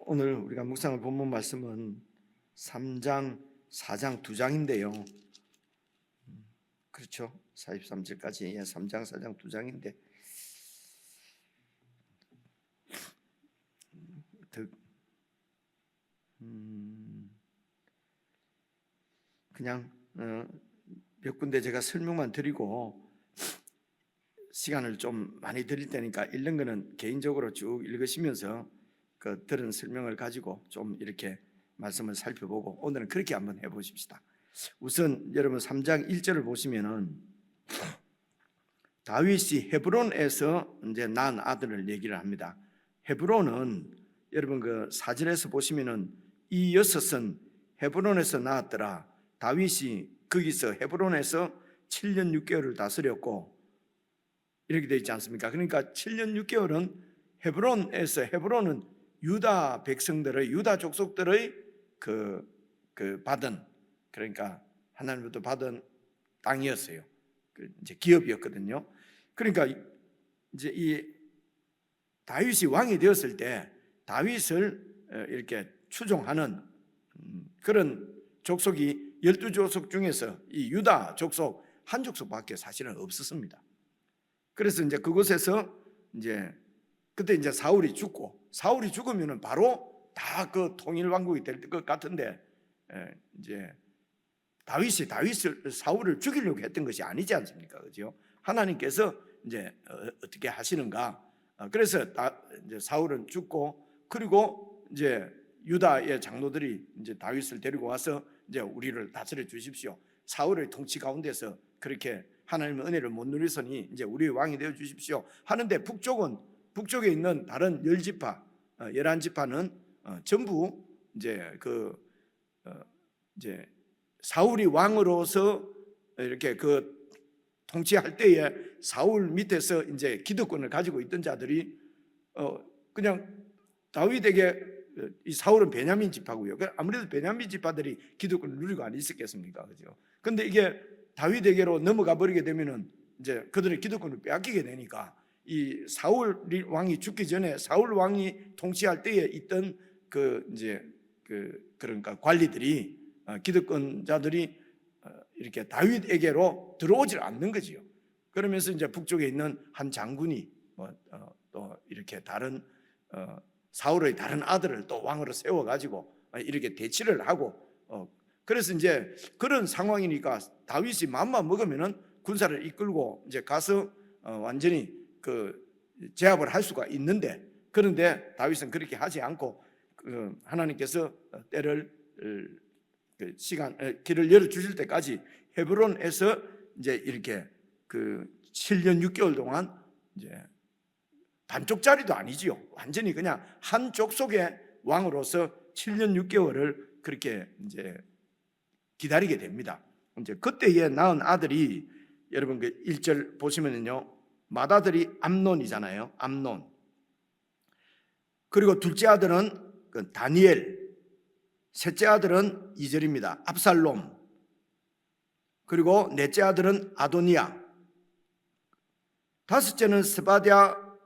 오늘 우리가 묵상할 본문 말씀은 3장, 4장 두 장인데요. 그렇죠? 43절까지 3장, 4장 두 장인데 그냥 몇 군데 제가 설명만 드리고 시간을 좀 많이 드릴 테니까 읽는 거는 개인적으로 쭉 읽으시면서 그 들은 설명을 가지고 좀 이렇게 말씀을 살펴보고 오늘은 그렇게 한번 해보십시다. 우선 여러분 3장 1절을 보시면은 다윗이 헤브론에서 이제 낳은 아들을 얘기를 합니다. 헤브론은 여러분 그 4절에서 보시면은 이 여섯은 헤브론에서 낳았더라. 다윗이 거기서 헤브론에서 7년 6개월을 다스렸고 이렇게 되어 있지 않습니까? 그러니까 7년 6개월은 헤브론은 유다 백성들의 유다 족속들의 그 받은 그러니까 하나님부터 받은 땅이었어요. 이제 기업이었거든요. 그러니까 이제 이 다윗이 왕이 되었을 때 다윗을 이렇게 추종하는 그런 족속이 12족속 중에서 이 유다 족속 한 족속밖에 사실은 없었습니다. 그래서 이제 그곳에서 이제 그때 이제 사울이 죽으면은 바로 다 그 통일 왕국이 될 것 같은데 이제 사울을 죽이려고 했던 것이 아니지 않습니까? 그죠? 하나님께서 이제 어떻게 하시는가? 그래서 이제 사울은 죽고 그리고 이제 유다의 장로들이 이제 다윗을 데리고 와서 이제 우리를 다스려 주십시오. 사울의 통치 가운데서 그렇게 하나님의 은혜를 못 누리서니 이제 우리의 왕이 되어 주십시오 하는데 북쪽에 있는 다른 10지파, 11지파는 전부 이제 이제 사울이 왕으로서 이렇게 그 통치할 때에 사울 밑에서 이제 기득권을 가지고 있던 자들이 그냥 다윗에게 이 사울은 베냐민 지파고요. 아무래도 베냐민 지파들이 기득권을 누리고 안 있었겠습니까? 그죠? 근데 이게 다윗에게로 넘어가 버리게 되면은 이제 그들의 기득권을 빼앗기게 되니까 이 사울 왕이 죽기 전에 사울 왕이 통치할 때에 있던 그러니까 관리들이 기득권자들이 이렇게 다윗에게로 들어오질 않는 거지요. 그러면서 이제 북쪽에 있는 한 장군이 또 이렇게 다른 사울의 다른 아들을 또 왕으로 세워가지고 이렇게 대치를 하고 그래서 이제 그런 상황이니까 다윗이 마음만 먹으면은 군사를 이끌고 이제 가서 완전히 그 제압을 할 수가 있는데 그런데 다윗은 그렇게 하지 않고 하나님께서 때를 길을 열어 주실 때까지 헤브론에서 이제 이렇게 그 7년 6개월 동안 이제 반쪽짜리도 아니지요. 완전히 그냥 한 족속의 왕으로서 7년 6개월을 그렇게 이제 기다리게 됩니다. 이제 그때에 낳은 아들이 여러분 그 1절 보시면은요. 맏아들이 암논이잖아요. 암논. 그리고 둘째 아들은 그 다니엘. 셋째 아들은 2절입니다. 압살롬. 그리고 넷째 아들은 아도니아. 다섯째는 스바랴.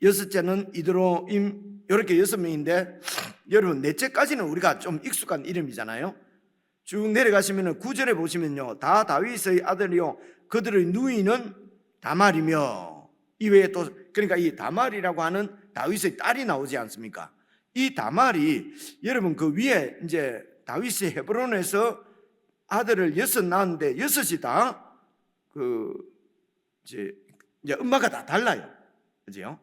여섯째는 이드로임. 이렇게 6명인데 여러분 넷째까지는 우리가 좀 익숙한 이름이잖아요. 쭉 내려가시면 9절에 보시면요. 다 다윗의 아들이요 그들의 누이는 다말이며 이외에 또 그러니까 이 다말이라고 하는 다윗의 딸이 나오지 않습니까? 이 다말이 여러분 그 위에 이제 다윗이 헤브론에서 아들을 6 낳았는데 6이 다 이제 엄마가 다 달라요. 그죠?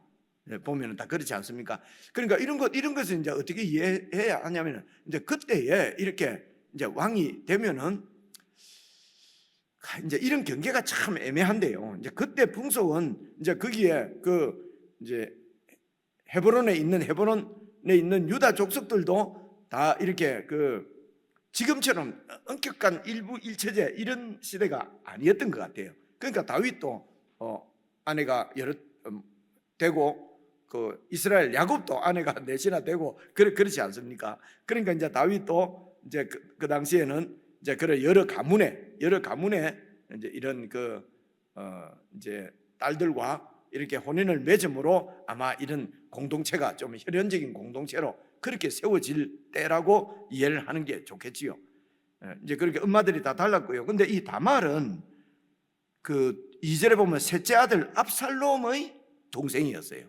보면은 다 그렇지 않습니까? 그러니까 이런 것을 이제 어떻게 이해해야 하냐면은 이제 그때에 이렇게 이제 왕이 되면은 이제 이런 경계가 참 애매한데요. 이제 그때 풍속은 이제 거기에 이제 헤브론에 있는 유다 족속들도 다 이렇게 지금처럼 엄격한 일부 일체제 이런 시대가 아니었던 것 같아요. 그러니까 다윗도 아내가 여러 되고 이스라엘 야곱도 아내가 넷이나 되고 그렇지 않습니까? 그러니까 이제 다윗도 이제 그 당시에는 이제 그런 여러 가문에 이제 이런 이제 딸들과 이렇게 혼인을 맺음으로 아마 이런 공동체가 좀 혈연적인 공동체로 그렇게 세워질 때라고 이해를 하는 게 좋겠지요. 이제 그렇게 엄마들이 다 달랐고요. 근데 이 다말은 그 2절에 보면 셋째 아들 압살롬의 동생이었어요.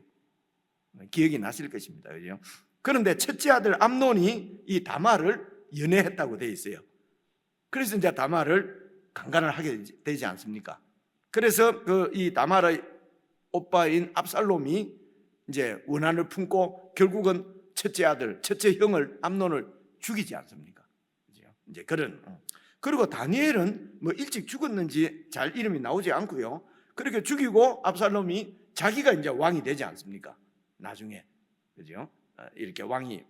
기억이 나실 것입니다. 그죠? 그런데 첫째 아들 암논이 이 다말을 연애했다고 되어 있어요. 그래서 이제 다말을 강간을 하게 되지 않습니까? 그래서 그 이 다말의 오빠인 압살롬이 이제 원한을 품고 결국은 첫째 아들, 첫째 형을 암논을 죽이지 않습니까? 이제 그런. 그리고 다니엘은 뭐 일찍 죽었는지 잘 이름이 나오지 않고요. 그렇게 죽이고 압살롬이 자기가 이제 왕이 되지 않습니까? 나중에. 그죠? 이렇게 왕이.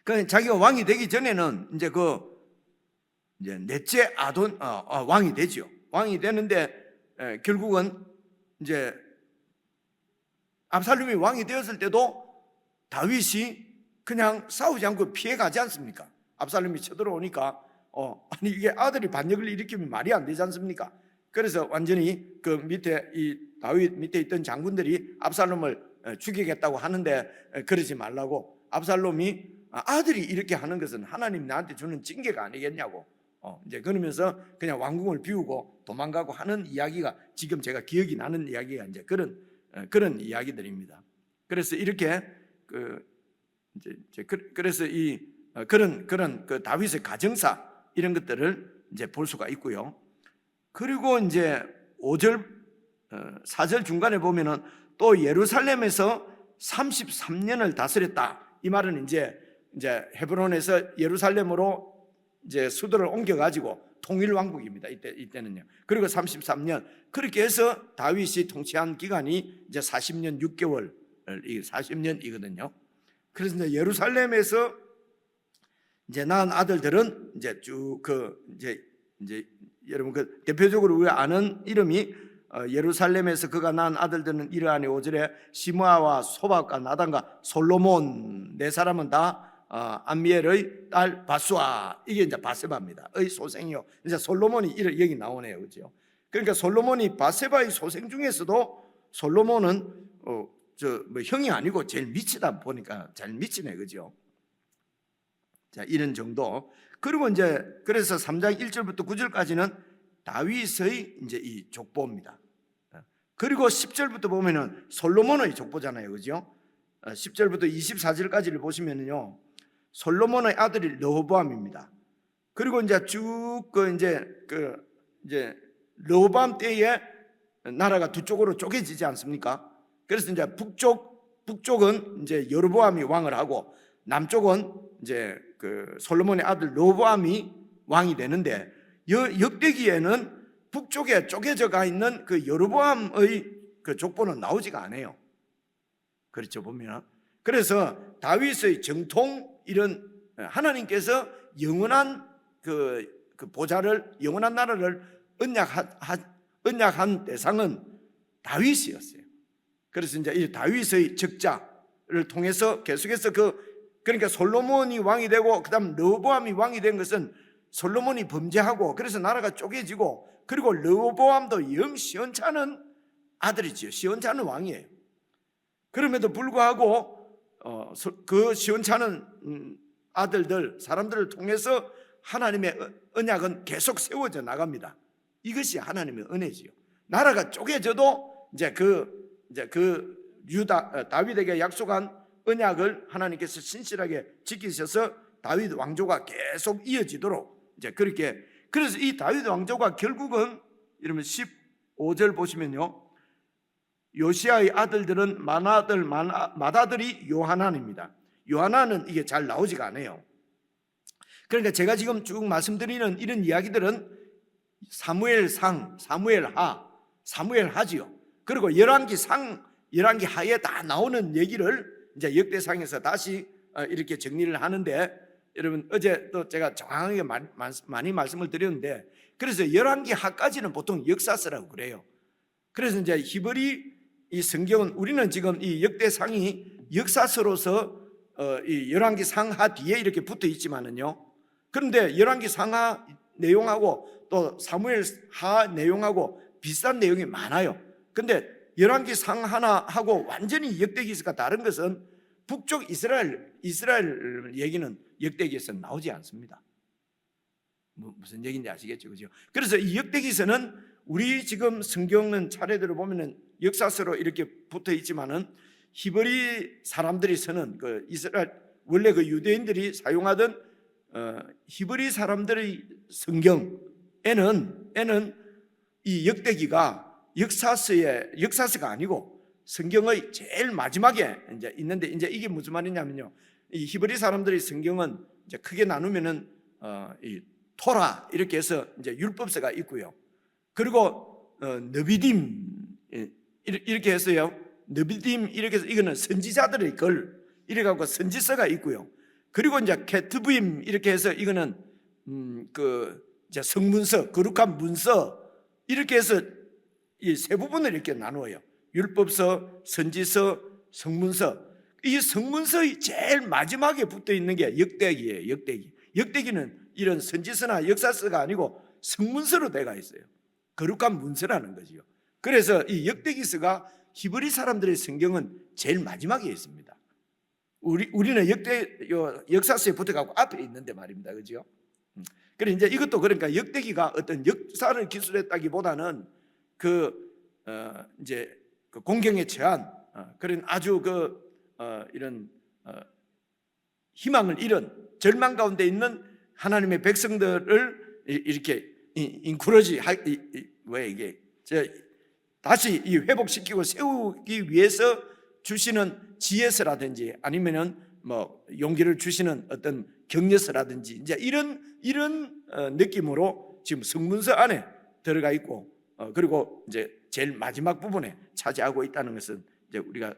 그 자기가 왕이 되기 전에는 이제 이제 넷째 아돈 왕이 되죠. 왕이 되는데 결국은 이제 압살롬이 왕이 되었을 때도 다윗이 그냥 싸우지 않고 피해 가지 않습니까? 압살롬이 쳐들어오니까 아니 이게 아들이 반역을 일으키면 말이 안 되지 않습니까? 그래서 완전히 그 밑에 이 다윗 밑에 있던 장군들이 압살롬을 죽이겠다고 하는데 그러지 말라고, 압살롬이 아들이 이렇게 하는 것은 하나님 나한테 주는 징계가 아니겠냐고 이제 그러면서 그냥 왕궁을 비우고 도망가고 하는 이야기가 지금 제가 기억이 나는 이야기가 이제 그런 이야기들입니다. 그래서 이렇게 그래서 이 그런 그 다윗의 가정사 이런 것들을 이제 볼 수가 있고요. 그리고 이제 5절 4절 중간에 보면은 또 예루살렘에서 33년을 다스렸다. 이 말은 이제 헤브론에서 예루살렘으로 이제 수도를 옮겨 가지고 통일 왕국입니다. 이때는요. 그리고 33년 그렇게 해서 다윗이 통치한 기간이 이제 40년 6개월 40년이거든요. 그래서 이제 예루살렘에서 이제 낳은 아들들은 이제 쭉 이제 여러분 그 대표적으로 우리가 아는 이름이 예루살렘에서 그가 낳은 아들들은 이러하니 5절에 시므아와 소박과 나단과 솔로몬 네 사람은 다 암미엘의 딸 바수아, 이게 이제 바세바입니다. 의 소생이요. 이제 솔로몬이 여기 나오네요, 그렇죠? 그러니까 솔로몬이 바세바의 소생 중에서도 솔로몬은 뭐 형이 아니고 제일 미치다 보니까 잘 미치네, 그죠? 자, 이런 정도. 그리고 이제 그래서 3장 1절부터 9절까지는 다윗의 이제 이 족보입니다. 그리고 10절부터 보면은 솔로몬의 족보잖아요, 그죠? 10절부터 24절까지를 보시면은요, 솔로몬의 아들이 르호보암입니다. 그리고 이제 쭉 이제 르호보암 때에 나라가 두 쪽으로 쪼개지지 않습니까? 그래서 이제 북쪽은 이제 여로보암이 왕을 하고 남쪽은 이제 그 솔로몬의 아들 르호보암이 왕이 되는데 역대기에는 북쪽에 쪼개져 가 있는 그 여로보암의 그 족보는 나오지가 않아요. 그렇죠, 보면. 그래서 다윗의 정통 이런 하나님께서 영원한 그 보좌를, 영원한 나라를 언약한 대상은 다윗이었어요. 그래서 이제 이 다윗의 적자를 통해서 계속해서 그러니까 솔로몬이 왕이 되고 그다음 르호보암이 왕이 된 것은 솔로몬이 범죄하고 그래서 나라가 쪼개지고, 그리고 르호보암도 영 시원찮은 아들이지요. 시원찮은 왕이에요. 그럼에도 불구하고 그 시원찮은 아들들, 사람들을 통해서 하나님의 언약은 계속 세워져 나갑니다. 이것이 하나님의 은혜지요. 나라가 쪼개져도 이제 다윗에게 약속한 언약을 하나님께서 신실하게 지키셔서 다윗 왕조가 계속 이어지도록 이제 그렇게. 그래서 이 다윗 왕조가 결국은 이러면 15절 보시면요, 요시아의 아들들은 맏아들이 요하난입니다. 요하난은 이게 잘 나오지가 않아요. 그러니까 제가 지금 쭉 말씀드리는 이런 이야기들은 사무엘상, 사무엘하, 사무엘하지요. 그리고 열왕기 하에 다 나오는 얘기를 이제 역대상에서 다시 이렇게 정리를 하는데, 여러분 어제 또 제가 정확하게 많이 말씀을 드렸는데, 그래서 열왕기 하까지는 보통 역사서라고 그래요. 그래서 이제 히브리 이 성경은 우리는 지금 이 역대상이 역사서로서 이 열왕기 상하 뒤에 이렇게 붙어 있지만은요, 그런데 열왕기 상하 내용하고 또 사무엘 하 내용하고 비슷한 내용이 많아요. 근데 열왕기상 하나 하고 완전히 역대기서가 다른 것은 북쪽 이스라엘 얘기는 역대기에서 나오지 않습니다. 무슨 얘기인지 아시겠죠, 그죠? 그래서 이 역대기서는 우리 지금 성경은 차례대로 보면은 역사서로 이렇게 붙어 있지만은 히브리 사람들이 쓰는 그 이스라엘 원래 그 유대인들이 사용하던 히브리 사람들의 성경에는 이 역대기가 역사서가 아니고 성경의 제일 마지막에 이제 있는데, 이제 이게 무슨 말이냐면요, 이 히브리 사람들의 성경은 이제 크게 나누면은 이 토라 이렇게 해서 이제 율법서가 있고요. 그리고 느비딤 이렇게 해서요. 느비딤 이렇게 해서 이거는 선지자들의 글 이래 갖고 선지서가 있고요. 그리고 이제 케투브임 이렇게 해서 이거는 그 이제 성문서, 거룩한 문서 이렇게 해서 이 세 부분을 이렇게 나누어요. 율법서, 선지서, 성문서. 이 성문서의 제일 마지막에 붙어 있는 게 역대기예요. 역대기는 이런 선지서나 역사서가 아니고 성문서로 되어 있어요. 거룩한 문서라는 거죠. 그래서 이 역대기서가 히브리 사람들의 성경은 제일 마지막에 있습니다. 우리는 역사서에 붙어가고 앞에 있는데 말입니다, 그죠? 그래 이제 이것도 그러니까 역대기가 어떤 역사를 기술했다기보다는 이제 그 공경에 처한 그런 아주 이런 희망을 잃은 절망 가운데 있는 하나님의 백성들을 이렇게 인쿠러지 왜 이게 다시 이 회복시키고 세우기 위해서 주시는 지혜서라든지 아니면은 뭐 용기를 주시는 어떤 격려서라든지 이제 이런 느낌으로 지금 성문서 안에 들어가 있고 그리고 이제 제일 마지막 부분에 차지하고 있다는 것은 이제 우리가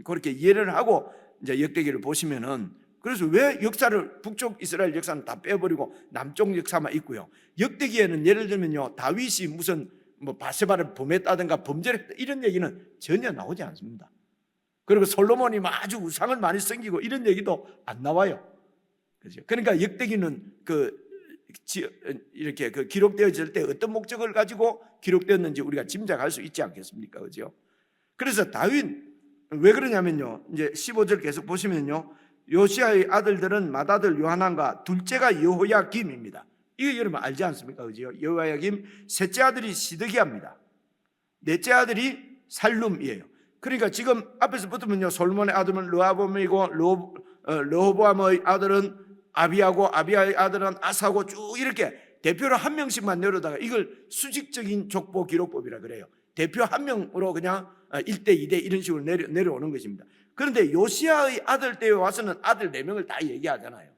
그렇게 이해를 하고 이제 역대기를 보시면은, 그래서 왜 역사를 북쪽 이스라엘 역사는 다 빼버리고 남쪽 역사만 있고요. 역대기에는 예를 들면요, 다윗이 무슨 뭐 바세바를 범했다든가 범죄를 했다 이런 얘기는 전혀 나오지 않습니다. 그리고 솔로몬이 아주 우상을 많이 섬기고 이런 얘기도 안 나와요. 그렇죠? 그러니까 역대기는 이렇게 기록되어질 때 어떤 목적을 가지고 기록되었는지 우리가 짐작할 수 있지 않겠습니까? 그죠? 그래서 다윗 왜 그러냐면요, 이제 15절 계속 보시면요, 요시아의 아들들은 맏아들 요하난과 둘째가 여호야김입니다. 이거 여러분 알지 않습니까? 그죠? 여호야김, 셋째 아들이 시드기야입니다. 넷째 아들이 살룸이에요. 그러니까 지금 앞에서 붙으면요, 솔몬의 아들은 르호보암이고 르호보암의 아들은 아비야고 아비야의 아들은 아사고 쭉 이렇게 대표로 한 명씩만 내려다가 이걸 수직적인 족보 기록법이라 그래요. 대표 한 명으로 그냥 1대 2대 이런 식으로 내려오는 것입니다. 그런데 요시아의 아들 때에 와서는 아들 4명을 다 얘기하잖아요.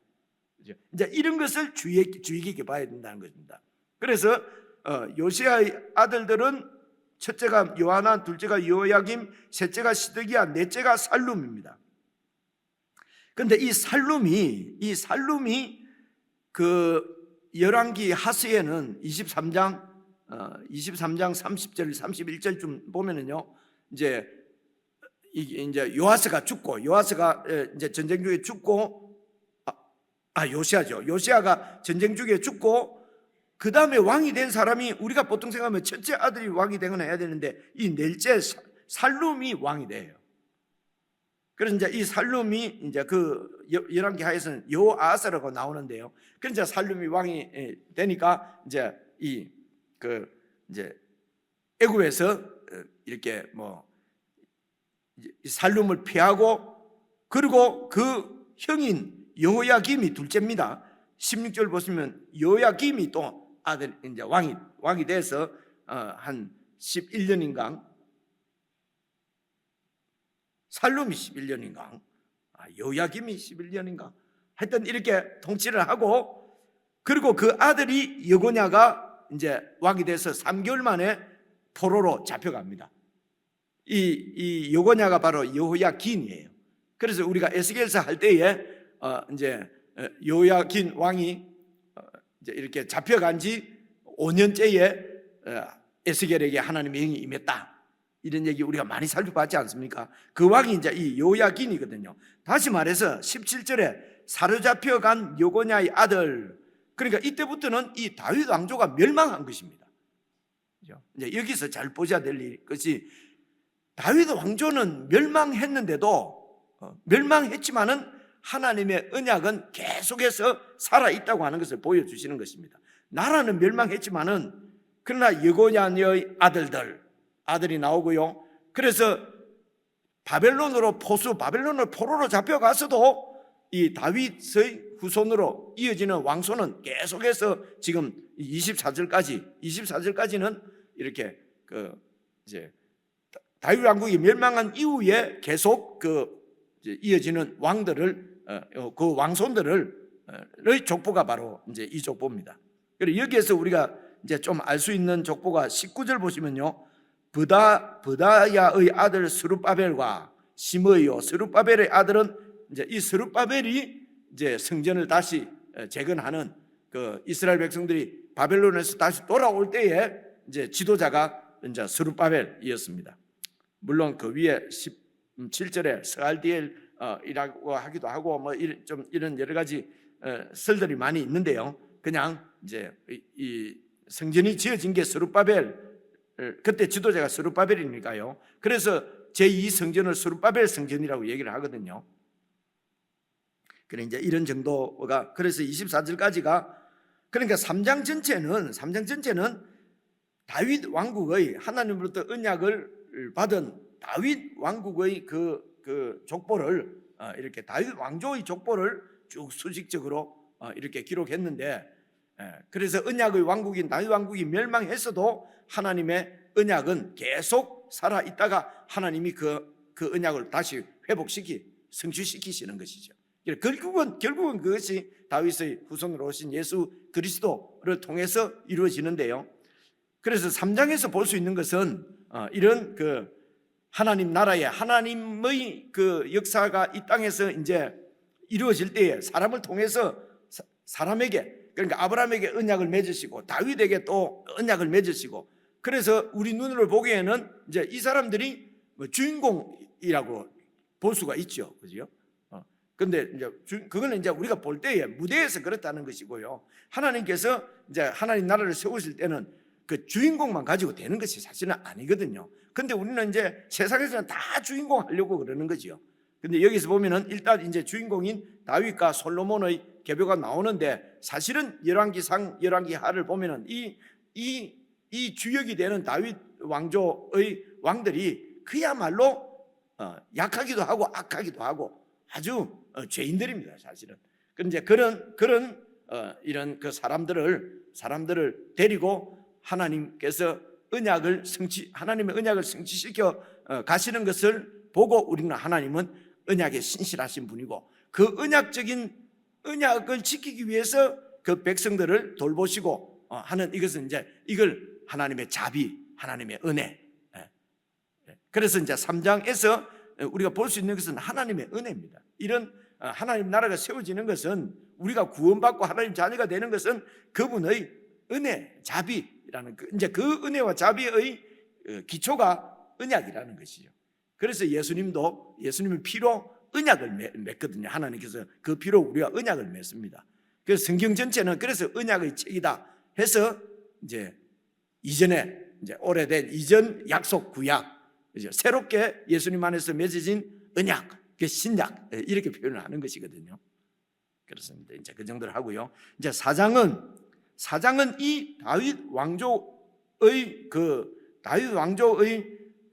그렇죠? 이제 이런 것을 주의 깊게 봐야 된다는 것입니다. 그래서 요시아의 아들들은 첫째가 요하난, 둘째가 여호야김, 셋째가 시드기야, 넷째가 살룸입니다. 그런데 이 살룸이 그 열왕기 하스에는 23장 30절 31절쯤 보면은요, 이제 요아스가 죽고 요아스가 이제 전쟁 중에 죽고 요시아죠. 요시아가 전쟁 중에 죽고 그 다음에 왕이 된 사람이 우리가 보통 생각하면 첫째 아들이 왕이 되거나 해야 되는데 이 넷째 살룸이 왕이 돼요. 그래서 이제 이 살룸이 이제 그 열왕기 하에서는 여호아스라고 나오는데요. 그래서 이제 살룸이 왕이 되니까 이제 이제 애굽에서 이렇게 뭐 살룸을 피하고, 그리고 그 형인 여호야김이 둘째입니다. 16절 보시면 여호야김이 또 아들 이제 왕이 돼서 한 11년인가, 살룸이 11년인가, 여호야김이 11년인가, 하여튼 이렇게 통치를 하고, 그리고 그 아들이 여고냐가 이제 왕이 돼서 3개월 만에 포로로 잡혀갑니다. 이 여고냐가 바로 여호야긴이에요. 그래서 우리가 에스겔서 할 때에 이제 여호야긴 왕이 이제 이렇게 잡혀간 지 5년째에 에스겔에게 하나님의 영이 임했다, 이런 얘기 우리가 많이 살펴봤지 않습니까? 그 왕이 이제 이 여호야긴이거든요. 다시 말해서 17절에 사로잡혀간 여고냐의 아들, 그러니까 이때부터는 이 다윗 왕조가 멸망한 것입니다. 이제 여기서 잘 보셔야 될 것이 다윗 왕조는 멸망했지만은 하나님의 언약은 계속해서 살아있다고 하는 것을 보여주시는 것입니다. 나라는 멸망했지만은 그러나 여고냐의 아들이 나오고요. 그래서 바벨론으로 포로로 잡혀가서도 이 다윗의 후손으로 이어지는 왕소는 계속해서 지금 24절까지는 이렇게 이제 다윗 왕국이 멸망한 이후에 계속 이어지는 왕들을 그 왕손들의 족보가 바로 이제 이 족보입니다. 그리고 여기에서 우리가 이제 좀 알 수 있는 족보가 19절 보시면요. 브다야의 아들 스룹바벨과 시므이요. 스룹바벨의 아들은 이제 이 스룹바벨이 이제 성전을 다시 재건하는 그 이스라엘 백성들이 바벨론에서 다시 돌아올 때에 이제 지도자가 이제 스룹바벨이었습니다. 물론 그 위에 17절에 스알디엘이라고 하기도 하고 뭐 좀 이런 여러 가지 설들이 많이 있는데요. 그냥 이제 이 성전이 지어진 게 스룹바벨, 그때 지도자가 스룹바벨이니까요. 그래서 제2 성전을 스룹바벨 성전이라고 얘기를 하거든요. 그래 이제 이런 정도가, 그래서 24절까지가, 그러니까 3장 전체는 다윗 왕국의 하나님으로부터 언약을 받은 다윗 왕국의 그 족보를 이렇게 다윗 왕조의 족보를 쭉 수직적으로 이렇게 기록했는데, 그래서 언약의 왕국인 다윗 왕국이 멸망했어도 하나님의 언약은 계속 살아 있다가 하나님이 그 언약을 다시 성취시키시는 것이죠. 결국은 그것이 다윗의 후손으로 오신 예수 그리스도를 통해서 이루어지는데요. 그래서 3장에서 볼 수 있는 것은 이런 그 하나님 나라의 하나님의 그 역사가 이 땅에서 이제 이루어질 때에 사람을 통해서 사람에게, 그러니까 아브라함에게 언약을 맺으시고 다윗에게 또 언약을 맺으시고, 그래서 우리 눈으로 보기에는 이제 이 사람들이 주인공이라고 볼 수가 있죠, 그죠? 근데 이제 그거는 이제 우리가 볼 때에 무대에서 그렇다는 것이고요. 하나님께서 이제 하나님 나라를 세우실 때는 그 주인공만 가지고 되는 것이 사실은 아니거든요. 근데 우리는 이제 세상에서는 다 주인공 하려고 그러는 거죠. 근데 여기서 보면은 일단 이제 주인공인 다윗과 솔로몬의 계보가 나오는데, 사실은 열왕기상, 열왕기하를 보면은 이 주역이 되는 다윗 왕조의 왕들이 그야말로 약하기도 하고 악하기도 하고 아주 죄인들입니다, 사실은. 그런데 그런 이런 그 사람들을 데리고 하나님께서 하나님의 언약을 성취시켜 가시는 것을 보고 우리는 하나님은 언약에 신실하신 분이고, 그 언약을 지키기 위해서 그 백성들을 돌보시고 하는, 이걸 하나님의 자비, 하나님의 은혜. 그래서 이제 3장에서 우리가 볼 수 있는 것은 하나님의 은혜입니다. 이런 하나님 나라가 세워지는 것은, 우리가 구원받고 하나님 자녀가 되는 것은 그분의 은혜, 자비라는 이제 그 은혜와 자비의 기초가 언약이라는 것이죠. 그래서 예수님의 피로 언약을 맺거든요. 하나님께서 그 피로 우리가 언약을 맺습니다. 그래서 성경 전체는 그래서 언약의 책이다 해서 이제 이전에 이제 오래된 이전 약속 구약, 새롭게 예수님 안에서 맺어진 언약, 신약, 이렇게 표현을 하는 것이거든요. 그렇습니다. 이제 그 정도를 하고요. 이제 4장은 이 다윗 왕조의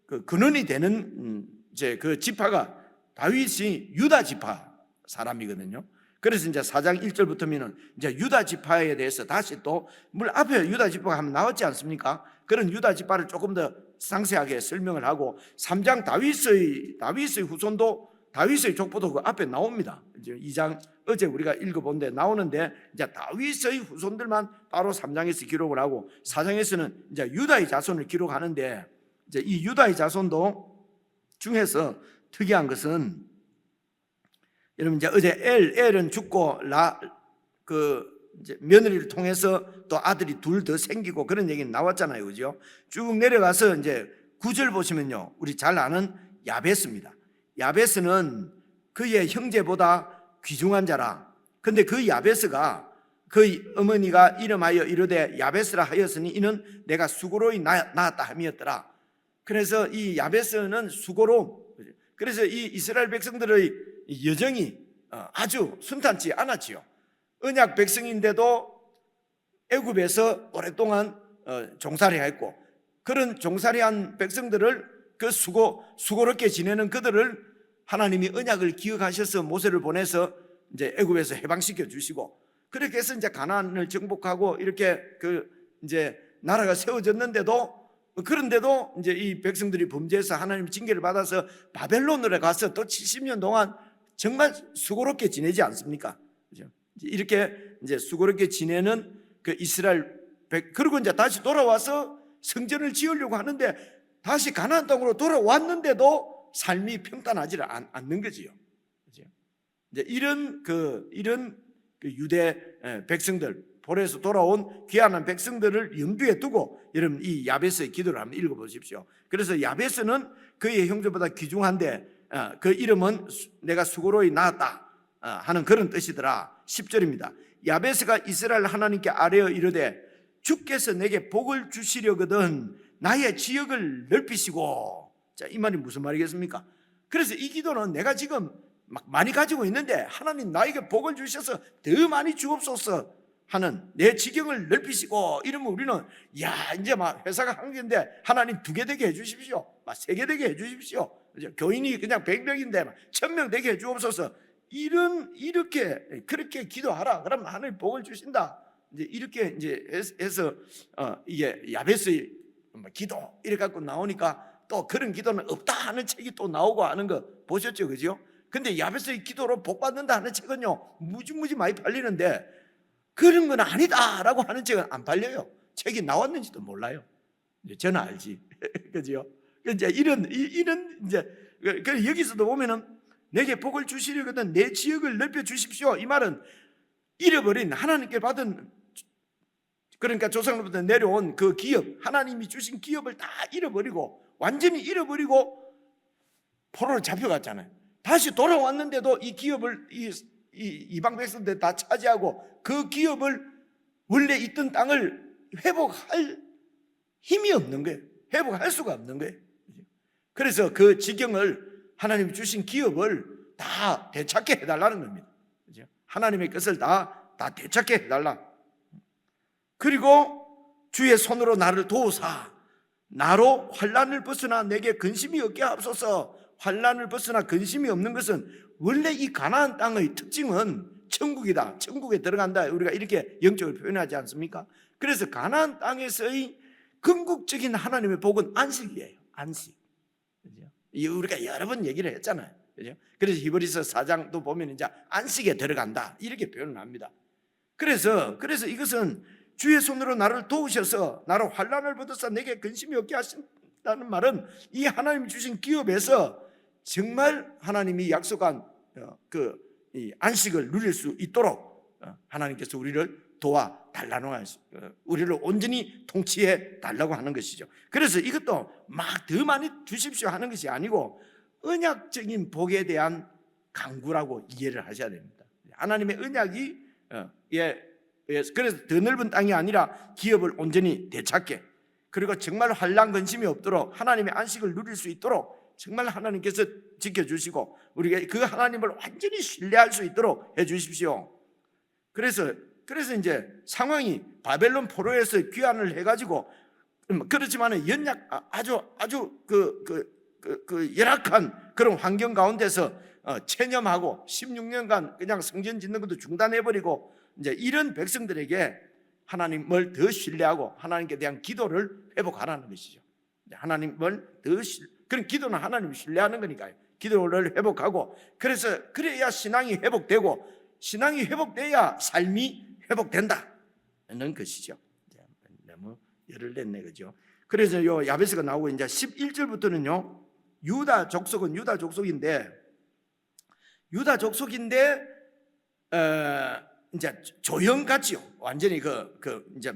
그 근원이 되는 이제 그 지파가 다윗이 유다 지파 사람이거든요. 그래서 이제 4장 1절부터면은 이제 유다 지파에 대해서 다시 또, 물론 앞에 유다 지파가 한번 나왔지 않습니까? 그런 유다 지파를 조금 더 상세하게 설명을 하고, 3장 다윗의 후손도, 다윗의 족보도 그 앞에 나옵니다. 이제 2장 어제 우리가 읽어본 데 나오는데, 이제 다윗의 후손들만 바로 3장에서 기록을 하고, 4장에서는 이제 유다의 자손을 기록하는데, 이제 이 유다의 자손도 중에서 특이한 것은, 여러분 이제 어제 엘은 죽고 이제 며느리를 통해서 또 아들이 둘 더 생기고 그런 얘기는 나왔잖아요, 그죠? 쭉 내려가서 이제 9절 보시면요, 우리 잘 아는 야베스입니다. 야베스는 그의 형제보다 귀중한 자라. 근데 그 야베스가 그의 어머니가 이름하여 이르되 야베스라 하였으니 이는 내가 수고로이 낳았다 함이었더라. 그래서 이 야베스는 수고로움. 그래서 이 이스라엘 백성들의 여정이 아주 순탄치 않았지요. 언약 백성인데도 애굽에서 오랫동안 종살이가 했고, 그런 종살이한 백성들을 그 수고롭게 지내는 그들을 하나님이 언약을 기억하셔서 모세를 보내서 이제 애굽에서 해방시켜 주시고, 그렇게 해서 이제 가나안을 정복하고 이렇게 이제 나라가 세워졌는데도, 그런데도 이제 이 백성들이 범죄해서 하나님 징계를 받아서 바벨론으로 가서 또 70년 동안 정말 수고롭게 지내지 않습니까? 그죠? 이렇게 이제 수고롭게 지내는 그 이스라엘 그리고 이제 다시 돌아와서 성전을 지으려고 하는데, 다시 가나안 땅으로 돌아왔는데도 삶이 평탄하지 않는 거지요. 그죠? 이제 이런 유대 백성들, 볼에서 돌아온 귀한 백성들을 염두에 두고 여러분 이 야베스의 기도를 한번 읽어보십시오. 그래서 야베스는 그의 형제보다 귀중한데 그 이름은 내가 수고로이 낳았다 하는 그런 뜻이더라. 10절입니다. 야베스가 이스라엘 하나님께 아뢰어 이르되 주께서 내게 복을 주시려거든 나의 지역을 넓히시고. 자, 이 말이 무슨 말이겠습니까? 그래서 이 기도는 내가 지금 막 많이 가지고 있는데 하나님 나에게 복을 주셔서 더 많이 주옵소서 하는, 내 지경을 넓히시고 이러면 우리는 야 이제 막 회사가 한 개인데 하나님 2개 되게 해주십시오, 막 3개 되게 해주십시오, 교인이 그냥 100명인데 1000명 되게 해주옵소서. 그렇게 기도하라. 그러면 하나님 복을 주신다. 이제 이렇게 이제 해서 이게 야베스의 기도 이렇게 갖고 나오니까 또 그런 기도는 없다 하는 책이 또 나오고 하는 거 보셨죠, 그죠? 근데 야베스의 기도로 복 받는다 하는 책은요 무지무지 많이 팔리는데 그런 건 아니다라고 하는 책은 안 팔려요. 책이 나왔는지도 몰라요. 저는 알지, 그죠? 이제 이런 이제 여기서도 보면은 내게 복을 주시려거든 내 지역을 넓혀 주십시오. 이 말은 잃어버린 하나님께 받은, 그러니까 조상로부터 내려온 그 기업, 하나님이 주신 기업을 다 잃어버리고 완전히 잃어버리고 포로로 잡혀갔잖아요. 다시 돌아왔는데도 이 기업을 이방 백성들 다 차지하고 그 기업을 원래 있던 땅을 회복할 힘이 없는 거예요. 회복할 수가 없는 거예요. 그래서 그 지경을 하나님이 주신 기업을 다 되찾게 해달라는 겁니다. 하나님의 것을 다 되찾게 해달라. 그리고 주의 손으로 나를 도우사 나로 환난을 벗어나 내게 근심이 없게 하옵소서. 환난을 벗어나 근심이 없는 것은 원래 이 가나안 땅의 특징은 천국이다, 천국에 들어간다, 우리가 이렇게 영적으로 표현하지 않습니까? 그래서 가나안 땅에서의 궁극적인 하나님의 복은 안식이에요. 안식. 우리가 여러 번 얘기를 했잖아요. 그죠? 그래서 히브리서 4장도 보면 이제 안식에 들어간다 이렇게 표현을 합니다. 그래서 이것은 주의 손으로 나를 도우셔서 나로 환난을 벗어서 내게 근심이 없게 하신다는 말은 이 하나님이 주신 기업에서 정말 하나님이 약속한 이 안식을 누릴 수 있도록 하나님께서 우리를 도와달라는, 우리를 온전히 통치해 달라고 하는 것이죠. 그래서 이것도 막 더 많이 주십시오 하는 것이 아니고 언약적인 복에 대한 강구라고 이해를 하셔야 됩니다. 하나님의 언약이 그래서 더 넓은 땅이 아니라 기업을 온전히 되찾게, 그리고 정말 환난 근심이 없도록 하나님의 안식을 누릴 수 있도록 정말 하나님께서 지켜주시고 우리가 그 하나님을 완전히 신뢰할 수 있도록 해주십시오. 그래서 이제 상황이 바벨론 포로에서 귀환을 해가지고, 그렇지만 연약 아주 열악한 그런 환경 가운데서 체념하고 16년간 그냥 성전 짓는 것도 중단해버리고 이제 이런 백성들에게 하나님을 더 신뢰하고 하나님께 대한 기도를 회복하라는 것이죠. 하나님을 그런 기도는 하나님을 신뢰하는 거니까요. 기도를 회복하고, 그래야 신앙이 회복되고, 신앙이 회복돼야 삶이 회복된다는 것이죠. 너무 열을 냈네, 그죠? 그래서 요 야베스가 나오고 이제 11절부터는요, 유다 족속은 유다 족속인데 이제 조형같이요. 완전히 이제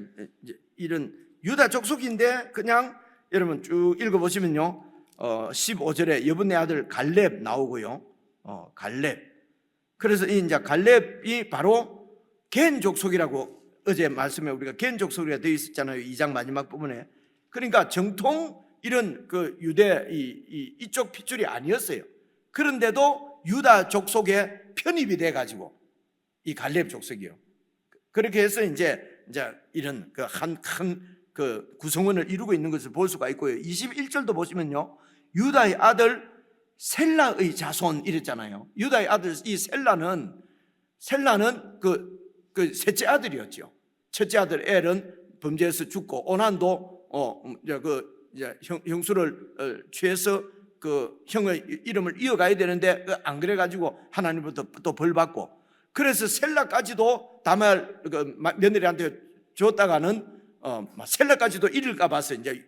이런 유다 족속인데 그냥 여러분 쭉 읽어보시면요, 15절에 여분네 아들 갈렙 나오고요. 갈렙. 그래서 이제 갈렙이 바로 겐 족속이라고 어제 말씀에 우리가 겐 족속이라 되어 있었잖아요. 2장 마지막 부분에. 그러니까 정통 이런 그 유대 이쪽 핏줄이 아니었어요. 그런데도 유다 족속에 편입이 돼 가지고 이 갈렙 족속이요. 그렇게 해서 이제 이런 그 한 큰 그 구성원을 이루고 있는 것을 볼 수가 있고요. 21절도 보시면요, 유다의 아들 셀라의 자손 이랬잖아요. 유다의 아들 이 셀라는 그 셋째 아들이었죠. 첫째 아들 엘은 범죄해서 죽고 오난도 형수를 취해서 그 형의 이름을 이어가야 되는데 안 그래 가지고 하나님부터 또 벌 받고, 그래서 셀라까지도 다말 그 며느리한테 줬다가는 셀라까지도 잃을까 봐서 이제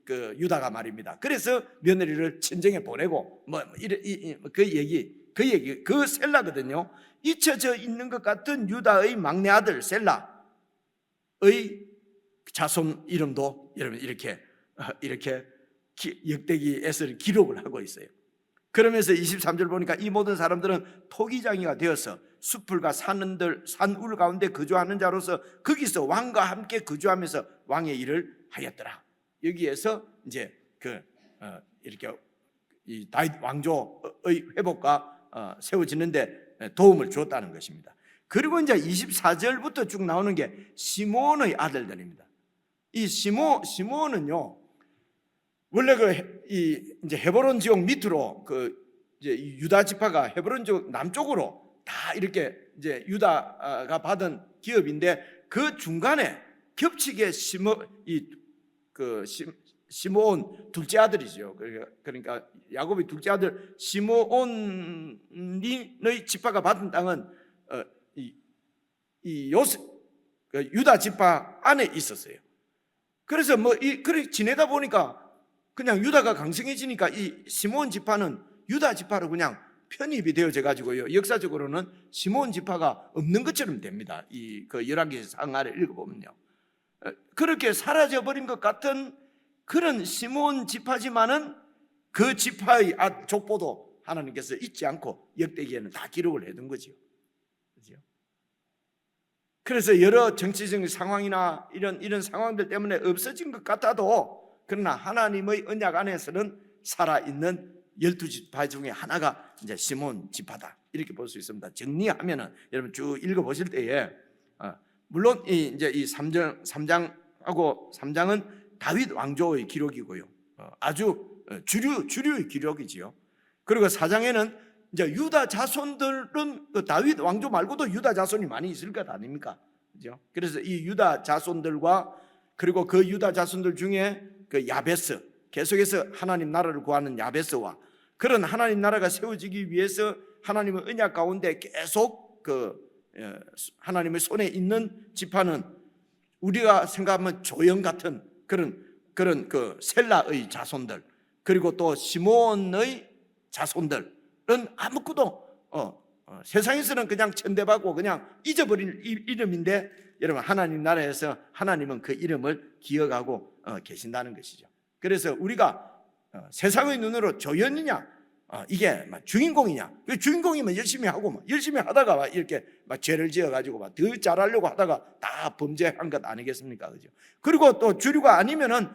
그 유다가 말입니다. 그래서 며느리를 친정에 보내고 그 셀라거든요. 잊혀져 있는 것 같은 유다의 막내 아들 셀라의 자손 이름도 여러분 이렇게 역대기에서 기록을 하고 있어요. 그러면서 23절 보니까 이 모든 사람들은 토기장이가 되어서 숲을과 산울 가운데 거주하는 자로서 거기서 왕과 함께 거주하면서 왕의 일을 하였더라. 여기에서 이제 이렇게 이 다윗 왕조의 회복과 세워지는데 도움을 주었다는 것입니다. 그리고 이제 24절부터 쭉 나오는 게 시므온의 아들들입니다. 이 시므온은요, 원래 이제 헤브론 지역 밑으로 이제 유다 지파가 헤브론 지역 남쪽으로 다 이렇게 이제 유다가 받은 기업인데, 그 중간에 겹치게 시므온 둘째 아들이죠. 그러니까 야곱의 둘째 아들 시므온의 지파가 받은 땅은 이 요셉 유다 지파 안에 있었어요. 그래서 그렇게 지내다 보니까 그냥 유다가 강성해지니까 이 시므온 지파는 유다 지파로 그냥 편입이 되어져 가지고요. 역사적으로는 시므온 지파가 없는 것처럼 됩니다. 그 열왕기 상하를 읽어보면요. 그렇게 사라져 버린 것 같은 그런 시므온 지파지만은 그 지파의 족보도 하나님께서 잊지 않고 역대기에는 다 기록을 해둔 거죠. 그렇죠? 그래서 여러 정치적 상황이나 이런 상황들 때문에 없어진 것 같아도, 그러나 하나님의 언약 안에서는 살아있는 12지파 중에 하나가 이제 시므온 지파다, 이렇게 볼 수 있습니다. 정리하면은 여러분 쭉 읽어보실 때에 물론 이제 이 3장하고 3장은 다윗 왕조의 기록이고요. 아주 주류의 기록이지요. 그리고 4장에는 이제 유다 자손들은 그 다윗 왕조 말고도 유다 자손이 많이 있을 것 아닙니까? 그죠? 그래서 이 유다 자손들과 그리고 그 유다 자손들 중에 그 야베스, 계속해서 하나님 나라를 구하는 야베스와 그런 하나님 나라가 세워지기 위해서 하나님의 언약 가운데 계속 하나님의 손에 있는 지파는 우리가 생각하면 조형 같은 그런 그 셀라의 자손들, 그리고 또 시므온의 자손들은 아무것도 세상에서는 그냥 천대받고 그냥 잊어버린 이름인데, 여러분 하나님 나라에서 하나님은 그 이름을 기억하고 계신다는 것이죠. 그래서 우리가 세상의 눈으로 조연이냐, 이게 주인공이냐, 그 주인공이면 열심히 하고 열심히 하다가 이렇게 죄를 지어가지고 더 잘하려고 하다가 다 범죄한 것 아니겠습니까? 그죠? 그리고 또 주류가 아니면은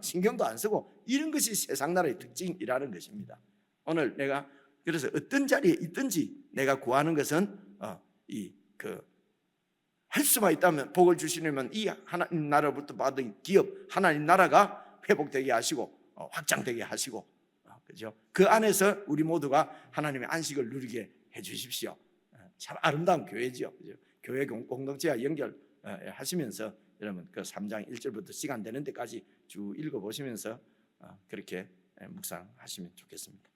신경도 안 쓰고, 이런 것이 세상 나라의 특징이라는 것입니다. 오늘 내가 그래서 어떤 자리에 있든지 내가 구하는 것은 할 수만 있다면 복을 주시려면 이 하나님 나라부터 받은 기업 하나님 나라가 회복되게 하시고 확장되게 하시고, 그죠? 그 안에서 우리 모두가 하나님의 안식을 누리게 해 주십시오. 참 아름다운 교회지요. 그죠? 교회 공동체와 연결하시면서 여러분 그 3장 1절부터 시간 되는 데까지 쭉 읽어보시면서 그렇게 묵상하시면 좋겠습니다.